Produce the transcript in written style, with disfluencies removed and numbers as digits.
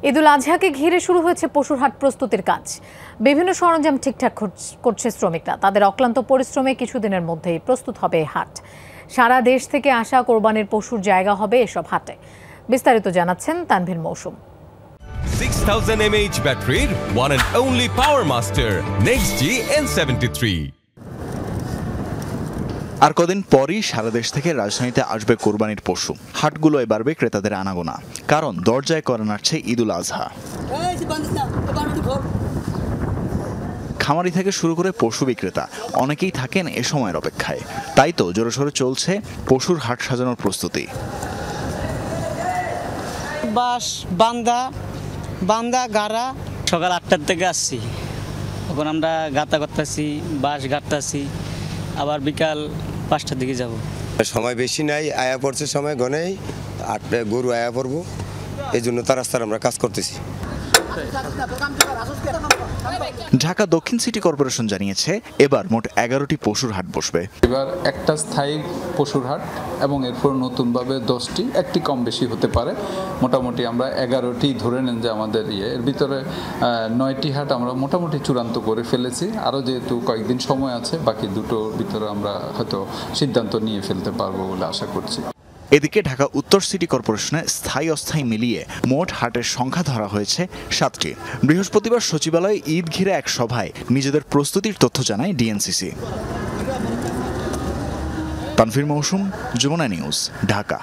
ঈদুল আজহাকে ঘিরে শুরু হয়েছে পশুর হাট প্রস্তুতির কাজ। বিভিন্ন সরঞ্জাম ঠিকঠাক করছে শ্রমিকরা। তাদের অক্লান্ত পরিশ্রমে কিছুদিনের মধ্যেই প্রস্তুত হবে এই হাট। সারা দেশ থেকে আসা কোরবানির পশুর জায়গা হবে এসব হাটে। বিস্তারিত জানাচ্ছেন তানভীর মৌসুম। 6000 mAh ব্যাটারির one and only power master NextG N73। আর কদিন পরই সারা দেশ থেকে রাজধানীতে আসবে কোরবানির পশু। হাটগুলোয় বাড়বে ক্রেতাদের আনাগোনা, কারণ দরজায় করা নাড়ছে ঈদুল আজহা। খামারি থেকে শুরু করে পশু বিক্রেতা অনেকেই থাকেন এ সময়ের অপেক্ষায়। তাই তো জোরসোরে চলছে পশুর হাট সাজানোর প্রস্তুতি। বাঁশ বান্দা গাড়া। সকাল 8টার থেকে আসছি, এখন আমরা গাঁথা করতেছি, বাঁশ গাঁথতেছি, আবার বিকাল 5টার দিকে যাব। সময় বেশি নাই, আয়া পড়ছে সময় গনেই 8টায় গরু আয়া পড়বো, এই জন্য তার রাস্তায় আমরা কাজ করতেছি। ঢাকা দক্ষিণ সিটি কর্পোরেশন জানিয়েছে এবার মোট 11টি পশুর হাট বসবে। এবার একটা স্থায়ী পশুর হাট এবং এরপর নতুনভাবে 10টি, একটি কম বেশি হতে পারে। মোটামুটি আমরা 11টি ধরে নেন যে আমাদের এর ভিতরে 9টি হাট আমরা মোটামুটি চূড়ান্ত করে ফেলেছি। আরও যেহেতু কয়েকদিন সময় আছে, বাকি দুটোর ভিতরে আমরা হয়তো সিদ্ধান্ত নিয়ে ফেলতে পারবো বলে আশা করছি। এদিকে ঢাকা উত্তর সিটি কর্পোরেশনে স্থায়ী অস্থায়ী মিলিয়ে মোট হাটের সংখ্যা ধরা হয়েছে 7টি। বৃহস্পতিবার সচিবালয়ে ঈদ ঘিরে এক সভায় নিজেদের প্রস্তুতির তথ্য জানায় ডিএনসিসি। তানভীর মৌসুম, যমুনা নিউজ, ঢাকা।